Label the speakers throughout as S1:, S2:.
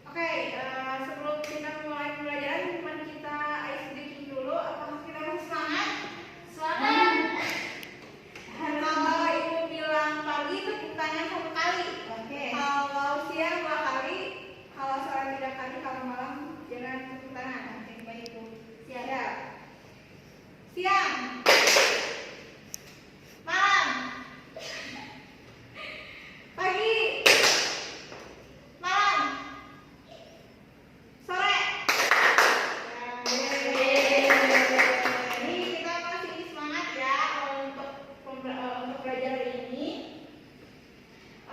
S1: Oke, sebelum kita mulai pembelajaran, teman kita ice breaking dulu. Apakah kita masih semangat? Semangat. Kalau ibu bilang pagi, tepuk tangan 1 kali. Oke. Kalau siang 2 kali, kalau sore 3 kali, kalau malam jangan tepuk tangan. Oke, baik ibu. Siap. Siang. Malam. Pagi. Malam. Sore. Ini kita masih semangat ya untuk belajar ini.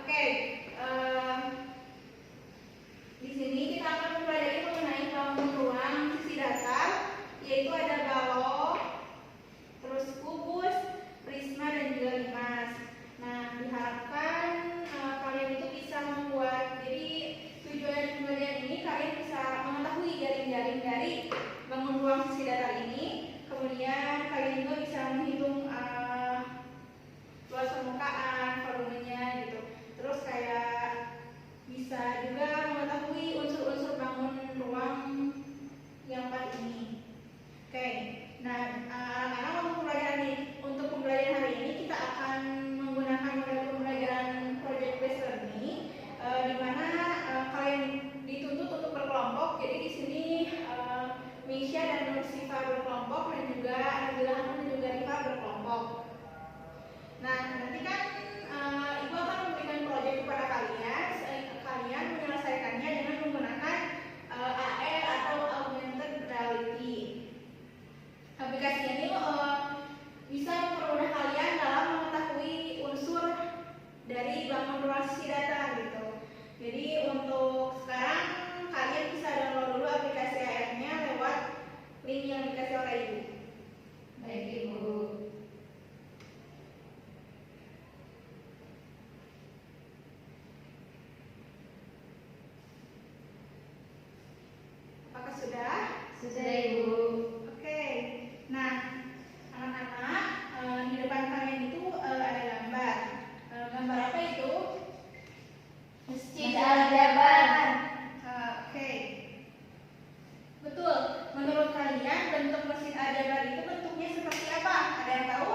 S1: Oke, di sini kita akan mempelajari mengenai bangun ruang sisi datar, yaitu ada balok, terus kubus, prisma dan juga limas. Nah, diharapkan kalian itu bisa membuat, jadi tujuan pembelajaran ini kalian bisa mengetahui jaring-jaring dari bangun ruang sisi datar ini. Kemudian kalian juga bisa menghitung luas permukaan, volumenya gitu. Terus kayak bisa juga mengetahui unsur-unsur bangun ruang yang 4 ini. Oke, nah anak-anak untuk pembelajaran hari ini kita akan menggunakan model pembelajaran project based learning, di mana kalian dituntut untuk berkelompok. Jadi di sini Misha dan Nursifa berkelompok dan juga Nabila Hanum dan juga Rifa berkelompok. Nah, nanti kan ibu akan memberikan proyek kepada kalian. Kalian menyelesaikannya dengan menggunakan AR atau augmented reality. Aplikasi ini bisa mempermudah kalian dalam mengetahui unsur dari bangun ruang sisi datar gitu. Jadi untuk sekarang kalian bisa download dulu aplikasi AR-nya lewat link yang dikasih oleh ibu. Baik ibu. Apakah sudah? Sudah ibu. Oke. Nah, anak-anak, di depan kalian itu ada gambar. Gambar apa itu? Masjid Al-Jabar. Oke. Betul. Menurut kalian bentuk Masjid Al-Jabar itu bentuknya seperti apa? Ada yang tahu?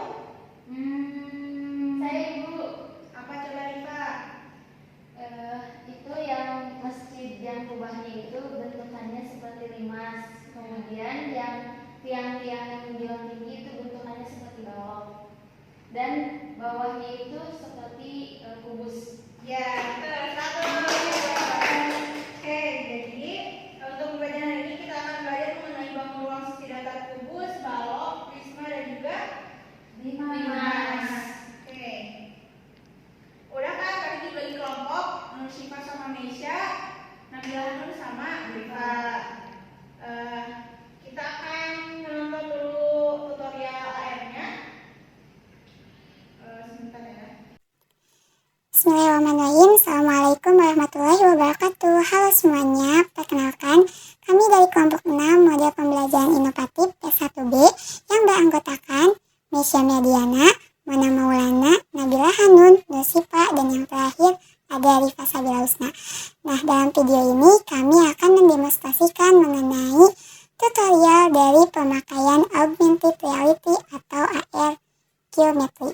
S2: Saya ibu.
S1: Apa coba Rifa?
S2: Itu yang masjid yang kubahnya itu bentukannya seperti limas. Kemudian yang tiang-tiang yang menjulang tinggi itu bentukannya seperti balok. Dan bawahnya itu seperti kubus.
S1: Ya, satu. Oke, jadi untuk pembelajaran ini kita akan belajar mengenai bangun ruang sisi datar kubus, balok, prisma dan juga limas. Oke. Udah kan tadi dibagi kelompok, Nursifa sama Meisha, Nabila Hanum sama Rifa. Kita akan menonton dulu tutorial AR-nya. Sebentar ya.
S3: Bismillahirrahmanirrahim. Assalamualaikum warahmatullahi wabarakatuh. Halo semuanya, perkenalkan kami dari kelompok 6 model pembelajaran inovatif P1B yang beranggotakan Meisha Mediana, Mona Maulana, Nabila Hanun, Nursifa, dan yang terakhir ada Rifa Sabila Husna. Nah, dalam video ini kami akan mendemonstrasikan mengenai tutorial dari pemakaian augmented reality atau AR geometry.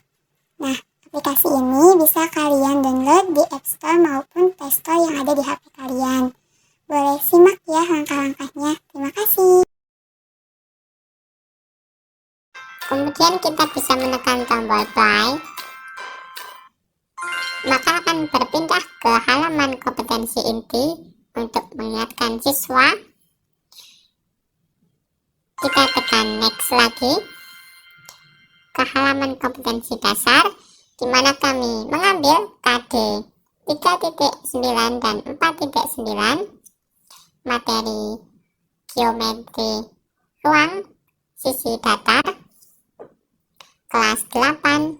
S3: Nah, aplikasi ini bisa kalian download di App Store maupun Play Store yang ada di HP kalian. Boleh simak ya langkah-langkahnya. Terima kasih.
S4: Kemudian kita bisa menekan tombol play, maka akan berpindah ke halaman kompetensi inti untuk mengingatkan siswa. Kita tekan next lagi ke halaman kompetensi dasar, di mana kami mengambil KD 3.9 dan 4.9 materi geometri ruang sisi datar kelas 8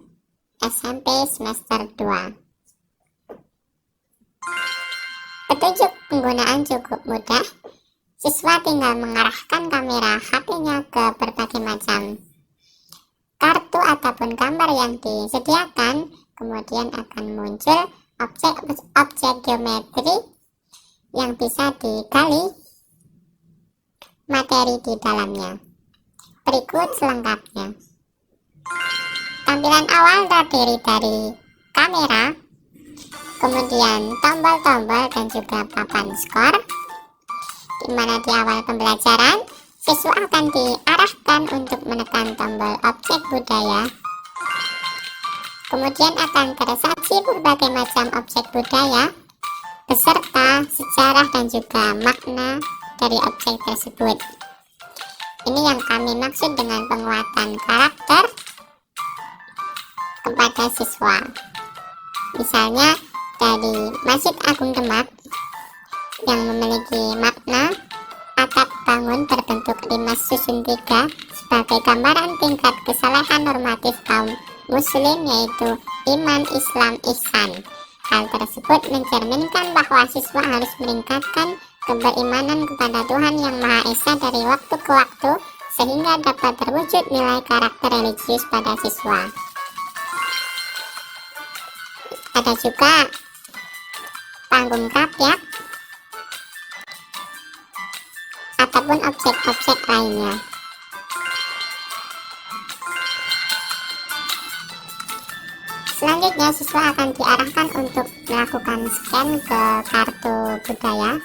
S4: SMP semester 2. Petunjuk penggunaan cukup mudah. Siswa tinggal mengarahkan kamera HP-nya ke berbagai macam kartu ataupun gambar yang disediakan, kemudian akan muncul objek-objek geometri yang bisa digali materi di dalamnya. Berikut selengkapnya. Tampilan awal terdiri dari kamera, kemudian tombol-tombol dan juga papan skor, di mana di awal pembelajaran siswa akan diarahkan untuk menekan tombol objek budaya. Kemudian akan tersaji berbagai macam objek budaya beserta sejarah dan juga makna dari objek tersebut. Ini yang kami maksud dengan penguatan karakter kepada siswa. Misalnya dari Masjid Agung Demak yang memiliki makna atap bangun berbentuk 5 susun 3 sebagai gambaran tingkat kesalehan normatif kaum muslim, yaitu iman, Islam, ihsan. Hal tersebut mencerminkan bahwa siswa harus meningkatkan keberimanan kepada Tuhan Yang Maha Esa dari waktu ke waktu sehingga dapat terwujud nilai karakter religius pada siswa. Ada juga panggung kapyak ataupun objek-objek lainnya. Selanjutnya siswa akan diarahkan untuk melakukan scan ke kartu budaya,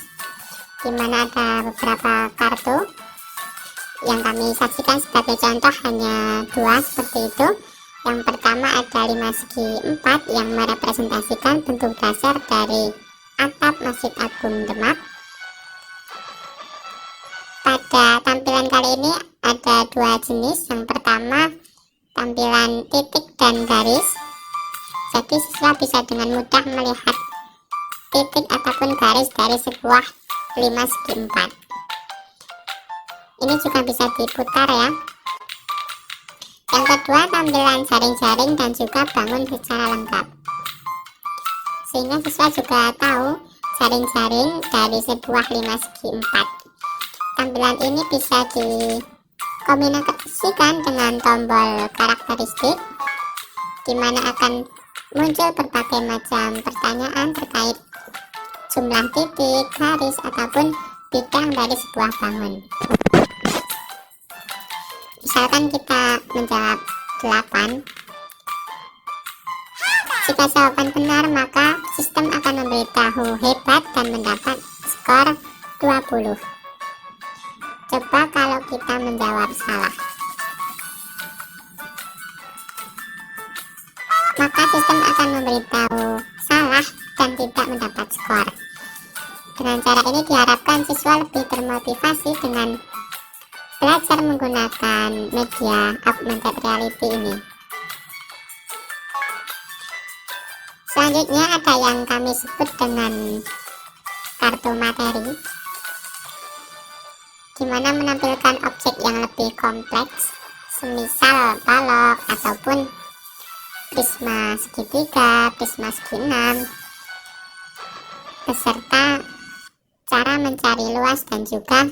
S4: di mana ada beberapa kartu yang kami saksikan sebagai contoh hanya 2 seperti itu. Yang pertama ada 5 segi 4 yang merepresentasikan bentuk dasar dari atap Masjid Agung Demak. Pada tampilan kali ini ada 2 jenis. Yang pertama tampilan titik dan garis. Jadi siswa bisa dengan mudah melihat titik ataupun garis dari sebuah 5 segi 4. Ini juga bisa diputar ya. Yang kedua tampilan jaring-jaring dan juga bangun secara lengkap, sehingga siswa juga tahu jaring-jaring dari sebuah 5 segi 4. Tampilan ini bisa dikombinasikan dengan tombol karakteristik, di mana akan muncul berbagai macam pertanyaan terkait jumlah titik, garis, ataupun bidang dari sebuah bangun. Misalkan kita menjawab 8. Jika jawaban benar, maka sistem akan memberitahu hebat dan mendapat skor 20. Coba kalau kita menjawab salah, maka sistem akan memberitahu salah dan tidak mendapat skor. Dengan cara ini diharapkan siswa lebih termotivasi dengan belajar menggunakan media augmented reality ini. Selanjutnya ada yang kami sebut dengan kartu materi, di mana menampilkan objek yang lebih kompleks, semisal balok ataupun prisma segitiga, prisma segi 6, beserta cara mencari luas dan juga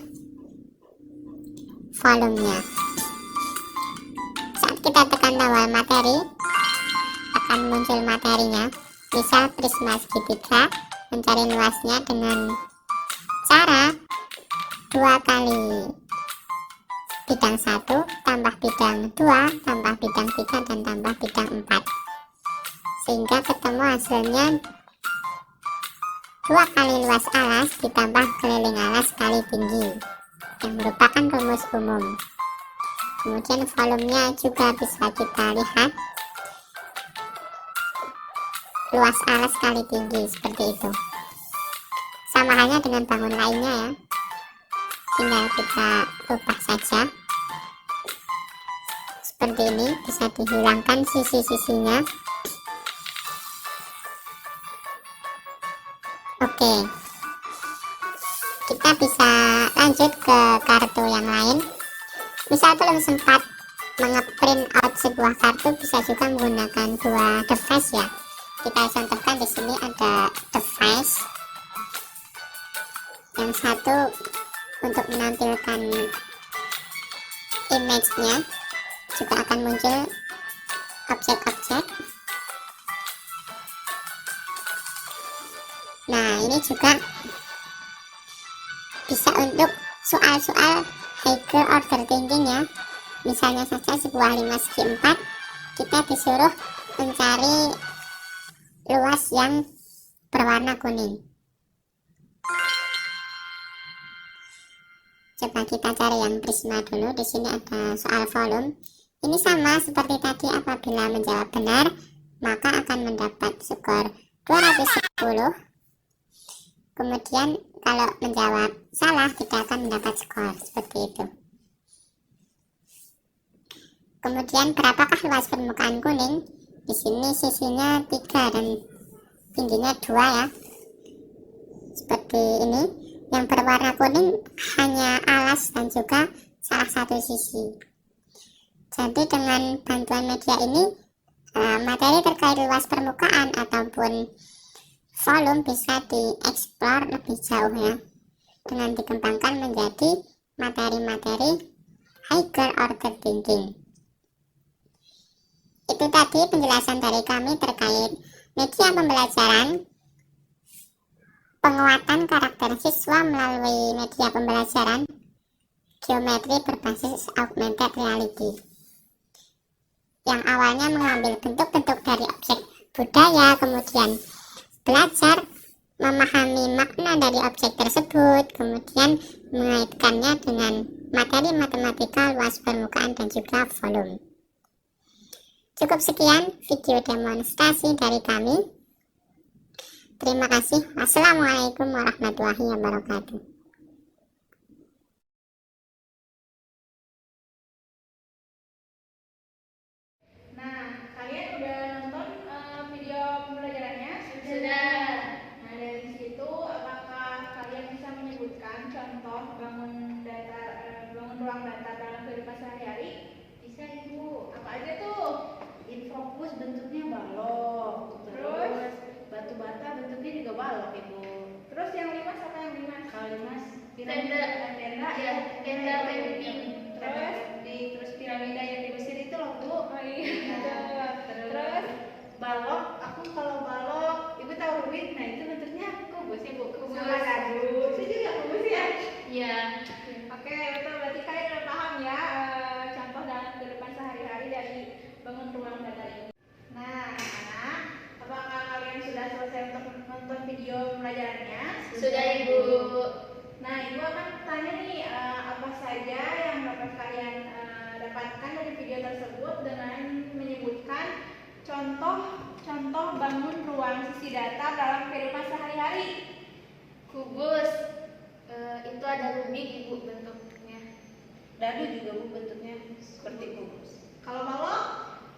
S4: volumenya. Saat kita tekan tombol materi, akan muncul materinya. Misal prisma segitiga, mencari luasnya dengan cara 2 kali bidang 1 tambah bidang 2 tambah bidang 3 dan tambah bidang 4, sehingga ketemu hasilnya 2 kali luas alas ditambah keliling alas kali tinggi, yang merupakan rumus umum. Kemudian volumenya juga bisa kita lihat, luas alas kali tinggi, seperti itu. Sama halnya dengan bangun lainnya ya, tinggal kita ubah saja seperti ini, bisa dihilangkan sisi-sisinya. Oke, kita bisa lanjut ke kartu yang lain. Misal belum sempat nge-print out sebuah kartu, bisa juga menggunakan 2 device ya. Kita contohkan di sini ada device yang satu untuk menampilkan image-nya, juga akan muncul objek-objek. Nah, ini juga untuk soal-soal higher order thinking ya. Misalnya saja sebuah 5 segi 4, kita disuruh mencari luas yang berwarna kuning. Coba kita cari yang prisma dulu. Di sini ada soal volume. Ini sama seperti tadi, apabila menjawab benar maka akan mendapat skor 210. Kemudian kalau menjawab salah tidak akan mendapat skor, seperti itu. Kemudian berapakah luas permukaan kuning? Di sini sisinya 3 dan tingginya 2 ya. Seperti ini. Yang berwarna kuning hanya alas dan juga salah satu sisi. Jadi dengan bantuan media ini, materi terkait luas permukaan ataupun volume bisa dieksplor lebih jauh ya, dengan dikembangkan menjadi materi-materi higher order thinking. Itu tadi penjelasan dari kami terkait media pembelajaran, penguatan karakter siswa melalui media pembelajaran, geometri berbasis augmented reality, yang awalnya mengambil bentuk-bentuk dari objek budaya, kemudian belajar memahami makna dari objek tersebut, kemudian mengaitkannya dengan materi matematika, luas permukaan, dan juga volume. Cukup sekian video demonstrasi dari kami. Terima kasih. Wassalamualaikum warahmatullahi wabarakatuh.
S1: Nah, kalian udah nonton video pembelajarannya?
S2: Sudah.
S1: Nah, dari situ apakah kalian bisa menyebutkan contoh bangun ruang datar dalam kehidupan sehari-hari?
S2: Bisa Ibu.
S1: Apa aja tuh?
S2: Infrakus bentuknya balok. Terus batu bata bentuknya juga balok Ibu.
S1: Terus yang 5 apa yang 5?
S2: Kalau Limas
S1: Tenda
S2: ya, tenda camping.
S1: Terus piramida yang di Mesir itu loh Bu. Oh iya. Terus
S2: balok.
S1: aku kalau balok, Ibu tahu Rubik? Nah itu bentuknya kubus ya Bu.
S2: Kubus.
S1: Sama kadu. Itu juga kubus ya.
S2: Iya.
S1: Oke, betul. Berarti kalian udah paham ya contoh dalam kehidupan sehari-hari dari bangun ruang datar ini. Nah, anak-anak, apakah kalian sudah selesai untuk menonton video pembelajarannya?
S2: Sudah Ibu.
S1: Nah, Ibu akan tanya nih apa saja yang dapat kalian dapatkan dari video tersebut dengan menyebutkan contoh bangun ruang sisi datar dalam kehidupan sehari-hari.
S2: Kubus. Itu ada rubik Ibu bentuknya.
S5: Dadu juga Bu bentuknya seperti kubus.
S1: Kalau balok?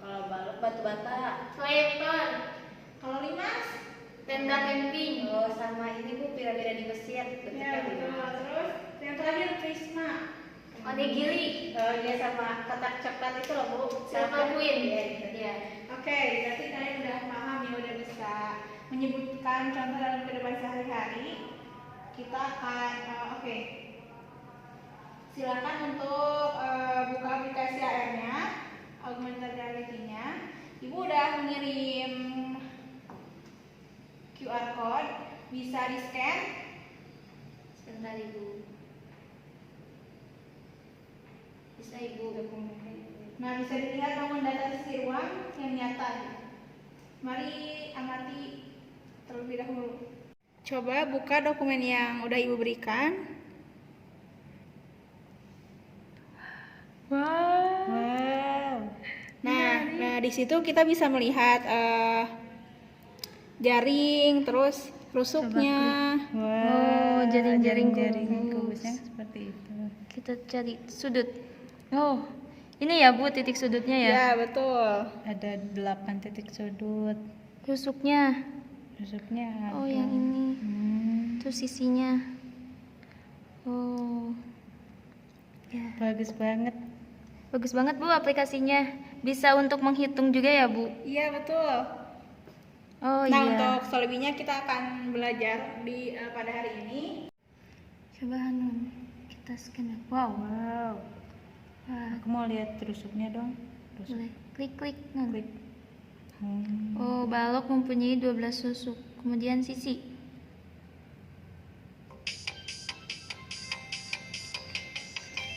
S5: Kalau balok batu bata.
S2: Lepon.
S1: Kalau limas?
S2: Tenda camping.
S5: Oh sama ini Bu piramida di Mesir
S1: Ya,
S5: bentuknya
S1: betul.
S5: lima.
S1: Terus yang terakhir prisma.
S2: Onigiri.
S5: Oh dia sama kotak coklat itu loh Bu.
S2: Silver Queen.
S5: Iya, gitu.
S2: Iya.
S1: Oke, berarti kalian udah paham ya, udah bisa menyebutkan contoh dalam kehidupan sehari-hari. Kita akan, oke. Silakan untuk buka aplikasi AR-nya, augmented reality-nya. Ibu udah mengirim QR code, bisa di-scan.
S2: Sebentar Ibu. Bisa Ibu.
S1: Nah, bisa dilihat bangun data sisi ruang yang nyata. Mari amati terlebih dahulu. Coba buka dokumen yang udah Ibu berikan.
S5: Wow.
S1: Nah di situ kita bisa melihat jaring, terus rusuknya.
S5: Wow.
S2: jaring-jaring
S5: kubusnya seperti itu.
S2: Kita cari sudut. Oh, ini ya Bu titik sudutnya ya.
S1: Ya, betul.
S5: Ada 8 titik sudut.
S2: Rusuknya.
S5: Rusuknya ada.
S2: Oh, yang ini.
S5: Hmm,
S2: Terus sisinya. Oh. Ya.
S5: bagus banget.
S2: Bagus banget Bu aplikasinya. Bisa untuk menghitung juga ya Bu.
S1: Iya, betul.
S2: Oh
S1: Nah,
S2: iya.
S1: untuk selebihnya kita akan belajar di pada hari ini.
S2: Coba Hanun. Kita scan. Wow.
S5: Wow.
S2: Wah,
S5: Aku mau lihat rusuknya dong. Rusuk.
S2: boleh. Klik. Nun.
S5: Klik. Hmm.
S2: Oh, balok mempunyai 12 susuk. Kemudian sisi.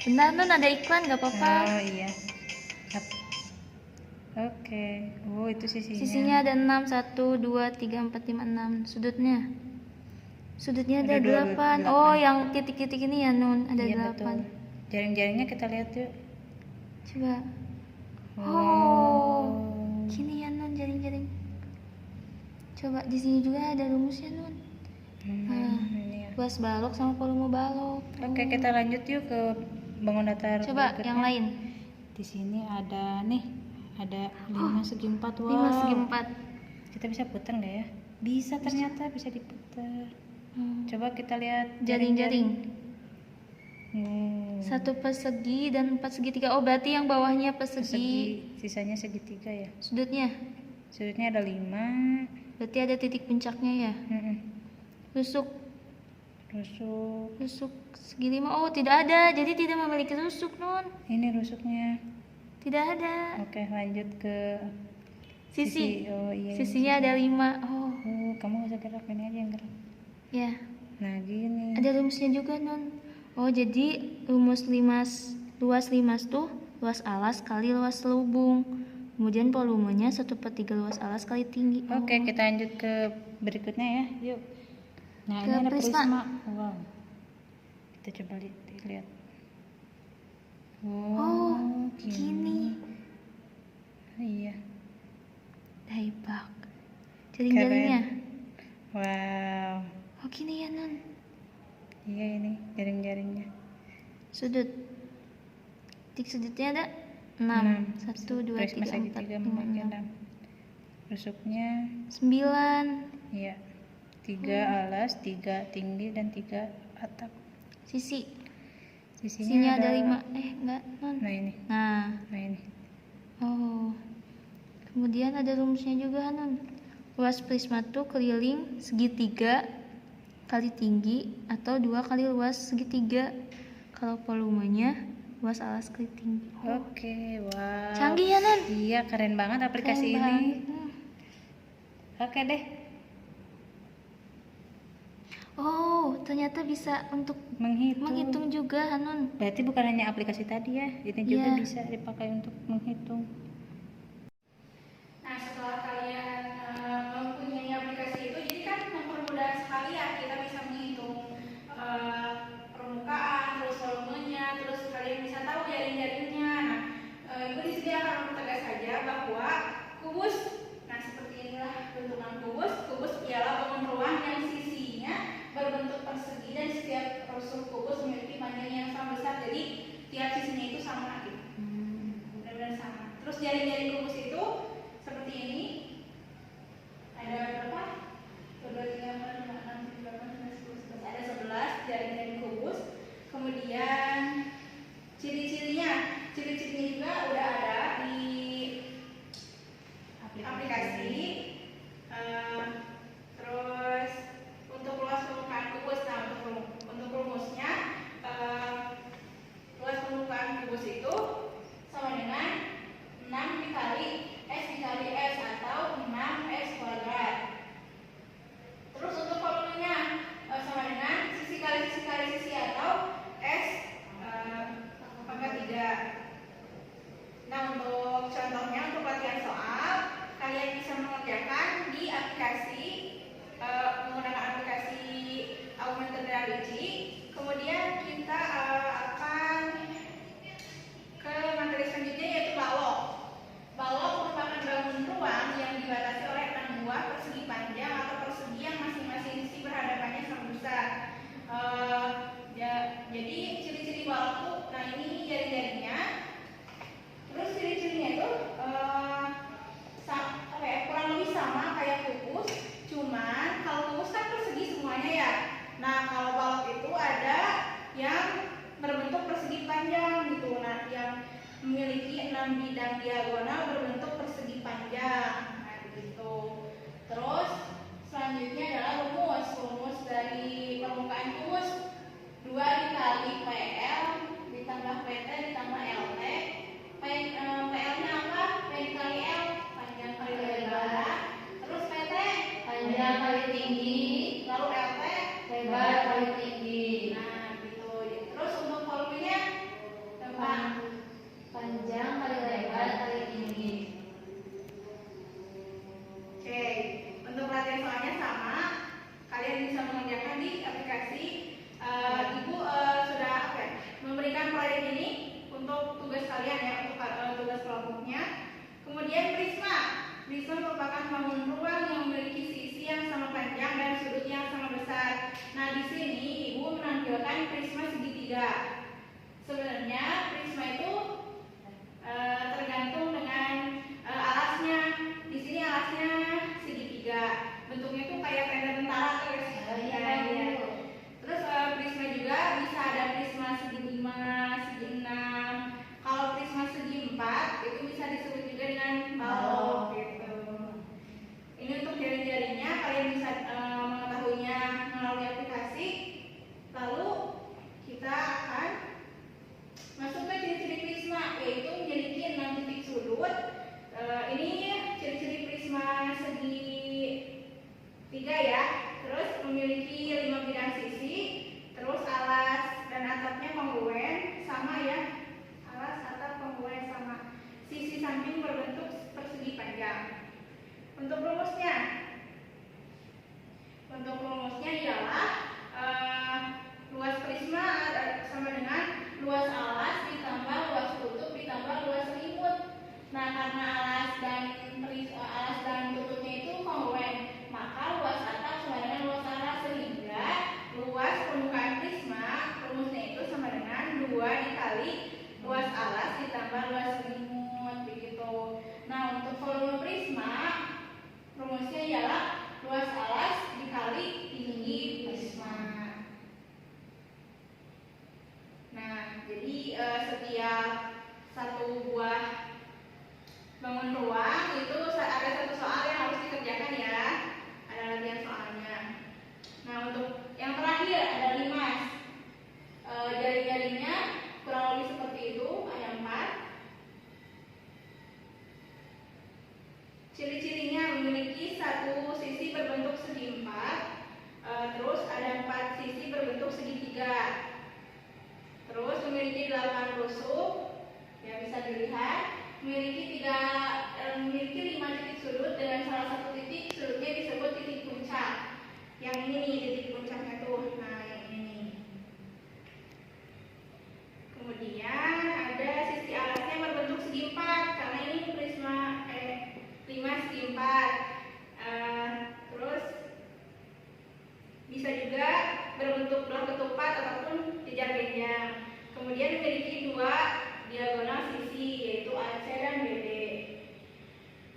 S2: Benar Nun, ada iklan nggak apa-apa.
S6: Oh iya. Oke. Oh itu sisinya.
S2: Sisinya ada 6, 1, 2, 3, 4, 5, 6. Sudutnya ada
S6: Ada
S2: 8.
S6: 8.
S2: Oh, yang titik-titik ini ya Nun, ada
S6: Iya
S2: 8.
S6: betul. Jaring-jaringnya kita lihat yuk.
S2: Coba. Oh, gini ya Nun jaring-jaring. Coba di sini juga ada rumusnya Nun.
S6: Ini ya.
S2: Luas balok sama volume balok.
S6: Oke, kita lanjut yuk ke bangun datar
S2: Coba
S6: berikutnya.
S2: yang lain.
S6: Di sini ada nih, ada 5 segi 4.
S2: 5 segi 4.
S6: Kita bisa putar nggak ya? Bisa, ternyata bisa diputar. Coba kita lihat
S2: Jaring-jaring.
S6: Hmm,
S2: 1 persegi dan 4 segitiga. Oh, berarti yang bawahnya persegi.
S6: sisanya segitiga ya.
S2: Sudutnya.
S6: Sudutnya ada 5.
S2: Berarti ada titik puncaknya ya. Rusuk segi 5. Oh, tidak ada. Jadi tidak memiliki rusuk Nun.
S6: Ini rusuknya.
S2: Tidak ada.
S6: Oke, lanjut ke
S2: Sisi.
S6: Oh iya.
S2: Sisinya ada 5. Oh,
S6: Kamu nggak usah gerak, ini aja yang gerak.
S2: ya.
S6: Nah gini.
S2: Ada rumusnya juga Nun. Oh, jadi rumus luas limas tuh luas alas kali luas selubung. Kemudian volumenya 1/3 luas alas kali tinggi. Oh.
S6: Oke, kita lanjut ke berikutnya ya. Yuk. Nah,
S2: Ke
S6: ini ada
S2: prisma.
S6: prisma. Wow. Kita coba lihat.
S2: Oh, gini.
S6: Iya.
S2: Daibak. Jaring-jaringnya.
S6: Wow.
S2: Oh, gini ya Nun.
S6: Iya ini jaring-jaringnya.
S2: Sudut. Titik sudutnya ada 6. 1, 2,
S6: Prisma
S2: 3, 4,
S6: segitiga
S2: 5,
S6: memakai
S2: 6.
S6: 6. Rusuknya
S2: 9.
S6: iya. 3 alas, 3 tinggi dan 3 atap.
S2: Sisi.
S6: Sisinya
S2: Sisinya ada 5. Enggak Nun.
S6: Nah ini.
S2: Nah.
S6: Nah ini.
S2: Oh. Kemudian ada rumusnya juga Nun. Luas prisma tuh keliling segitiga kali tinggi atau 2 kali luas segitiga. Kalau volumenya luas alas kali tinggi.
S6: Oke, wow.
S2: Canggih ya Nun.
S6: Iya, keren banget aplikasi
S2: Keren
S6: ini.
S2: banget.
S6: Oke deh.
S2: Oh, ternyata bisa untuk menghitung juga Hanun.
S6: Berarti bukan hanya aplikasi tadi ya, ini juga
S2: Iya.
S6: bisa dipakai untuk menghitung.
S1: Nah, setelah kalian mempunyai aplikasi itu, jadi kan mempermudah sekali ya, kita bisa menghitung permukaan, terus volumenya, terus kalian bisa tahu jaring-jaringnya. Nah, Ibu di sini akan mempertegas saja bahwa kubus, nah seperti inilah bentukan kubus. Kubus ialah bangun ruang yang sisinya berbentuk persegi dan setiap rusuk kubus memiliki panjang yang sama besar, jadi tiap sisinya itu sama gitu. Benar-benar sama. Terus jaring-jaring kubus itu seperti ini. Ada berapa? 1, 2, 3, 4, 5, 6, 7, 8, 9, 10, 11. Ada 11 jaring-jaring kubus. Kemudian ciri-cirinya juga udah ada di aplikasi. Terus untuk luas permukaan kubus, nah untuk rumusnya luas permukaan kubus itu sama dengan 6 dikali S dikali S atau 6S kuadrat. Terus untuk volumenya sama dengan sisi kali sisi atau S pangkat 3. Nah, untuk contohnya, untuk latihan soal, kalian bisa mengerjakan di aplikasi menggunakan aplikasi Augmented Reality. Kemudian kita akan ke materi selanjutnya, yaitu balok. Balok merupakan bangun ruang yang dibatasi oleh 6 buah persegi panjang atau persegi yang masing-masing sisi berhadapannya sama besar. Jadi ciri-ciri balok tuh, nah ini jaring-jaringnya. Terus ciri-cirinya itu kurang lebih sama kayak kubus, cuman kalau kubus kan persegi semuanya ya. Nah, kalau balok itu ada yang berbentuk persegi panjang gitu. Nah, yang memiliki 6 bidang diagonal berbentuk persegi panjang. Nah, begitu. Terus selanjutnya adalah rumus dari permukaan kubus 2 dikali PL ditambah PT ditambah LT. PL-nya apa? P dikali L, panjang kali lebar. Terus PT,
S2: Panjang kali tinggi,
S1: lalu LT,
S2: lebar kali tinggi.
S1: nah gitu. Terus untuk volumenya untuk tugas kalian ya, untuk tugas kelompoknya. Kemudian prisma. Prisma merupakan bangunan ruang yang memiliki sisi yang sama panjang dan sudut yang sama besar. Nah, di sini Ibu menampilkan prisma segitiga. Sebenarnya prisma itu tergantung dengan alasnya. Di sini alasnya segitiga. Bentuknya itu kayak tenda tentara guys. Terus prisma juga bisa ada prisma segi 5, segi 6. Kalau prisma segi 4 itu bisa disebut juga dengan balok gitu. Ini untuk jari-jarinya kalian bisa mengetahuinya melalui aplikasi. Lalu kita akan masuk ke ciri-ciri prisma, yaitu memiliki 6 titik sudut. Ini ciri-ciri prisma segi 3 ya. Terus memiliki 5 bidang sisi. Terus alas dan atapnya kongruen sama ya. Alas, atap, kongruen sama. Sisi samping berbentuk persegi panjang. Untuk rumusnya ialah luas prisma sama dengan luas alas ditambah luas tutup ditambah luas selimut. Nah, karena alas dan tutupnya itu kongruen, maka luas atap sama dengan luas alas, sehingga luas permukaan prisma rumusnya itu sama dengan 2 dikali luas alas ditambah luas selimut begitu. Nah, untuk volume prisma rumusnya ialah luas alas dikali tinggi prisma. Nah, jadi setiap satu buah bangun ruang itu ada satu soal yang harus dikerjakan ya. Ada latihan soalnya. Nah, untuk yang terakhir ada limas. Jari-jarinya kurang lebih seperti itu, ada 4. Ciri-cirinya memiliki satu sisi berbentuk segi 4, terus ada 4 sisi berbentuk segitiga, terus memiliki 8 rusuk, ya bisa dilihat, memiliki 5 titik sudut dengan salah satu titik sudutnya disebut titik puncak. Yang ini nih titik puncaknya tuh, nah yang ini nih. Kemudian ada sisi alasnya berbentuk segi 4 karena ini prisma 5 segi 4. Terus bisa juga berbentuk blok ketupat ataupun jejar genjang. Kemudian memiliki 2 diagonal sisi yaitu AC dan BD.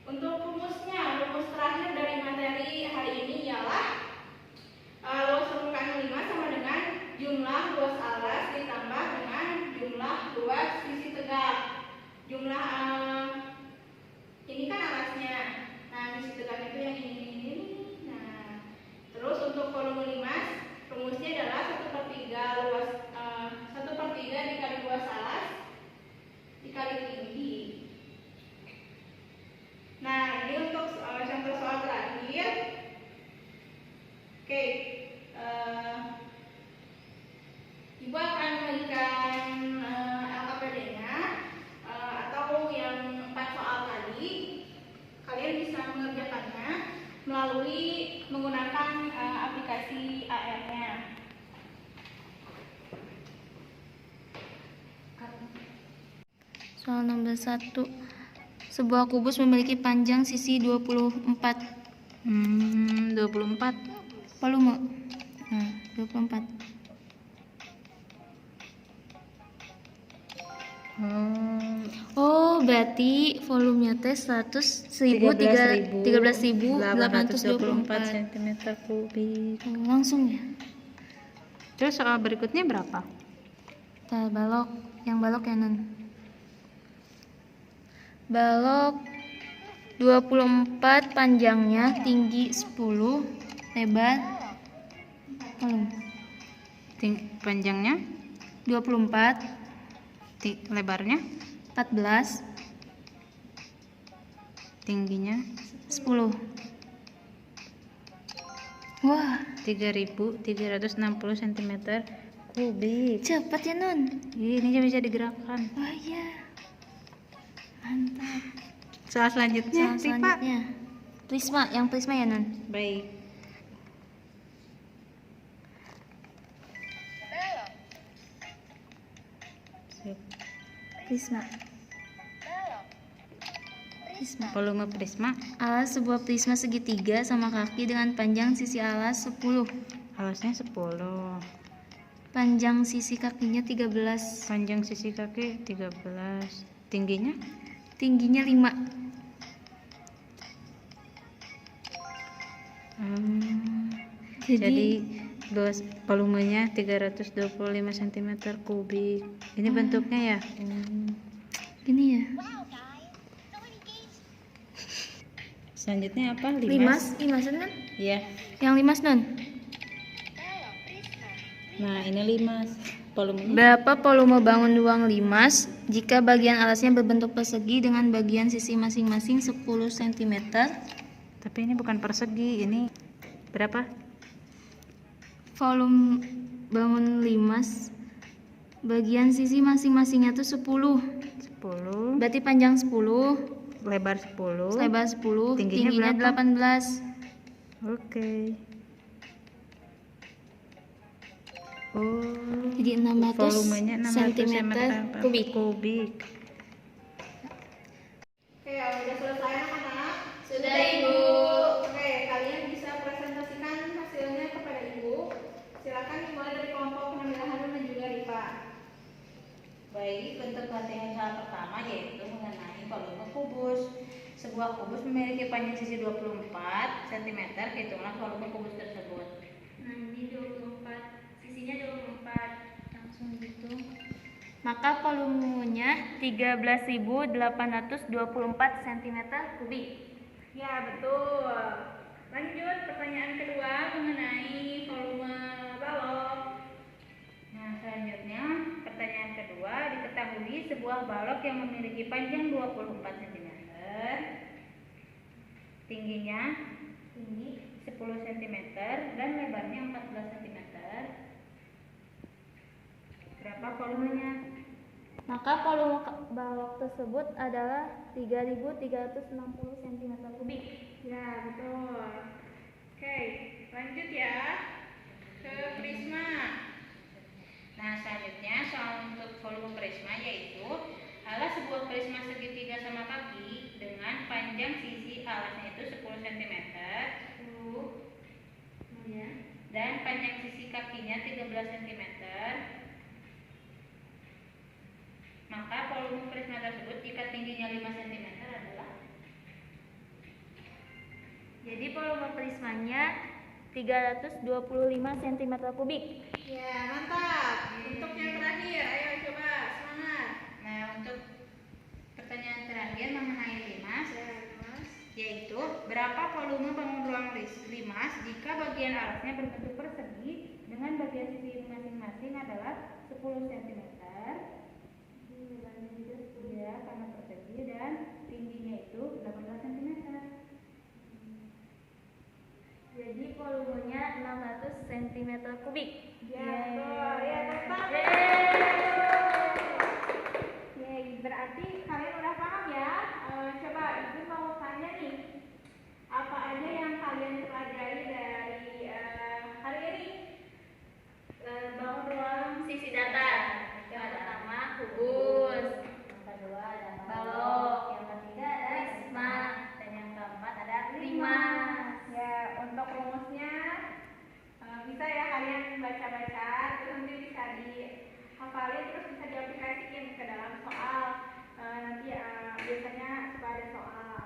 S1: Untuk rumus terakhir dari materi hari ini ialah luas permukaan 5 sama dengan jumlah luas alas ditambah dengan jumlah luas sisi tegak. Jumlah ini kan alasnya. Nah, sisi tegaknya itu yang ini. Nah, terus untuk volume limas rumusnya adalah 1/3 dikali luas alas dikali tinggi. Nah, ini untuk contoh soal terakhir. Oke, Ibu akan memberikan LKPD-nya atau yang 4 soal tadi. Kalian bisa mengerjakannya melalui menggunakan aplikasi AR-nya.
S2: Soal nomor 1. Sebuah kubus memiliki panjang sisi 24.
S6: 24.
S2: Volume. Nah, 24. Oh, berarti volumenya teh 13.824
S6: cm kubik.
S2: Oh, langsung ya.
S6: Terus soal berikutnya berapa?
S2: Kita balok, yang balok ya non. Balok 24, panjangnya, tinggi 10, lebar
S6: Panjangnya
S2: 24,
S6: lebarnya
S2: 14,
S6: tingginya
S2: 10. Wah,
S6: 3.360 cm kubik.
S2: cepat ya non.
S6: Ini bisa digerakkan.
S2: Wah ya, mantap.
S6: Soal selanjutnya,
S2: Soal selanjutnya prisma, yang prisma ya non.
S6: Baik. Sip.
S2: Prisma. Prisma.
S6: Volume prisma.
S2: Alas sebuah prisma segitiga sama kaki dengan panjang sisi alas 10.
S6: Alasnya 10.
S2: Panjang sisi kakinya 13.
S6: Panjang sisi kaki 13. Tingginya?
S2: Tingginya 5.
S6: Jadi luas volumenya 325 cm kubik. Ini bentuknya ya?
S2: Gini ya.
S6: Selanjutnya apa?
S2: Limas kan?
S6: Iya.
S2: Yang limas non.
S6: Nah, ini limas. Volumenya
S2: Berapa volume bangun ruang limas jika bagian alasnya berbentuk persegi dengan bagian sisi masing-masing 10 cm?
S6: tapi ini bukan persegi, ini berapa?
S2: Volume bangun limas bagian sisi masing-masingnya tuh 10.
S6: 10,
S2: Berarti panjang 10,
S6: lebar 10,
S2: lebar 10,
S6: Tingginya berapa?
S2: 18.
S6: Oke. Oh,
S2: Jadi 600
S6: volumenya 600
S2: cm kubik.
S6: kubik.
S1: Oke, udah selesai anak-anak?
S2: Sudah, Ibu.
S1: Oke, kalian bisa presentasikan hasilnya kepada Ibu. Silakan dimulai dari kelompok penampilan Hanum dan juga Rifa.
S5: Baik, bentuk latihan tahap pertama yaitu mengenai volume kubus. Sebuah kubus memiliki panjang sisi 24 cm, hitunglah volume kubus tersebut.
S2: Nah, ini 24, sisinya 24. Langsung gitu. Maka volumenya 13.824 cm kubik.
S1: Ya, betul. Lanjut, pertanyaan kedua mengenai volume balok.
S5: Nah, selanjutnya pertanyaan kedua, diketahui sebuah balok yang memiliki panjang 24 cm, tingginya 10 cm dan lebarnya 14 cm. Berapa volumenya?
S2: Maka volume balok tersebut adalah 3.360 cm kubik.
S1: Ya, betul. Oke, lanjut ya ke prisma.
S5: Nah, selanjutnya soal untuk volume prisma yaitu alas sebuah prisma segitiga sama kaki dengan panjang sisi alasnya itu 10 cm dan panjang sisi kakinya 13 cm. Maka volume prisma tersebut jika tingginya 5 cm adalah,
S2: Jadi volume prismanya 325 cm kubik.
S1: Ya, mantap. Untuk yang terakhir, ayo coba semangat.
S5: nah untuk pertanyaan terakhir mengenai limas yaitu berapa volume bangun ruang limas jika bagian alasnya berbentuk persegi dengan bagian sisi masing-masing adalah 10 cm. Ya, karena persegi dan tingginya itu 18 cm.
S2: Jadi volumenya 600 cm kubik.
S1: Ya, betul. Ya, tetap. Berarti kalian udah paham ya? Coba Ibu mau tanya nih, apa aja yang kalian pelajari dari hari ini?
S2: Bangun ruang sisi datar. Yang pertama kubus,
S5: Yang kedua ada
S2: balok,
S5: yang ketiga ada
S2: prisma,
S5: dan yang keempat ada
S2: limas.
S1: Ya, untuk rumusnya bisa ya kalian baca-baca, terus nanti bisa dihafalin, terus bisa diaplikasikan ke dalam soal. Nanti biasanya suka ada soal.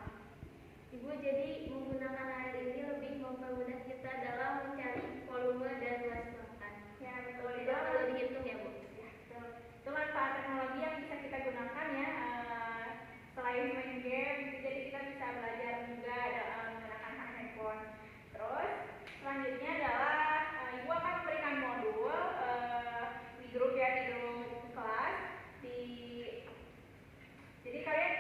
S2: Ibu, jadi menggunakan air ini lebih mempermudah kita dalam mencari volume dan luas ruangan.
S1: Ya, betul.
S2: Tidak perlu dihitung ya, Bu.
S1: Ya, betul. Itu manfaat teknologi yang bisa kita gunakan ya. Selain main game, jadi kita bisa belajar juga menggunakan handphone. Terus selanjutnya adalah Ibu akan memberikan modul di grup ya, di grup kelas. Jadi kalian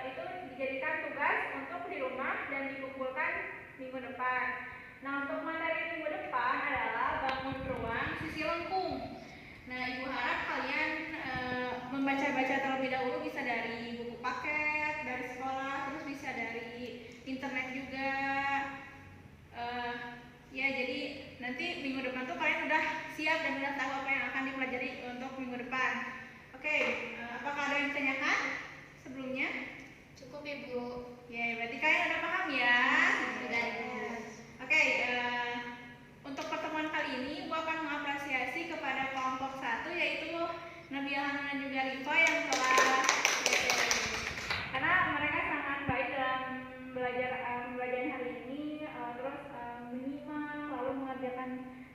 S1: itu dijadikan tugas untuk di rumah dan dikumpulkan minggu depan. Nah, untuk materi minggu depan adalah bangun ruang sisi lengkung. Nah, Ibu harap kalian membaca-baca terlebih dahulu, bisa dari buku paket, dari sekolah, terus bisa dari internet juga. Ya, jadi nanti minggu depan tuh kalian udah siap dan udah tahu apa yang akan dipelajari untuk minggu depan. Oke, apakah ada yang ditanyakan sebelumnya?
S2: Cukup Ibu.
S1: Ya, berarti kalian udah paham ya?
S2: Sudah.
S1: Oke, untuk pertemuan kali ini gua akan mengapresiasi kepada kelompok 1 yaitu Nabi Hanum dan juga Rifa yang telah karena mereka sangat baik dalam pembelajaran hari ini, terus menyimak lalu mengerjakan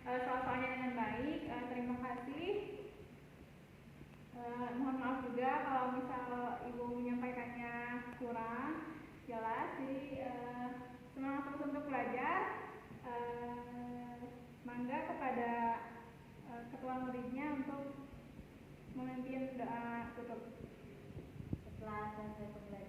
S1: soal-soalnya dengan baik. Terima kasih. Mohon maaf juga kalau misal ibu menyampaikannya kurang jelas. Jadi semangat terus untuk belajar. Mangga kepada ketua muridnya untuk memimpin doa tutup.
S2: Setelah selesai pembelajaran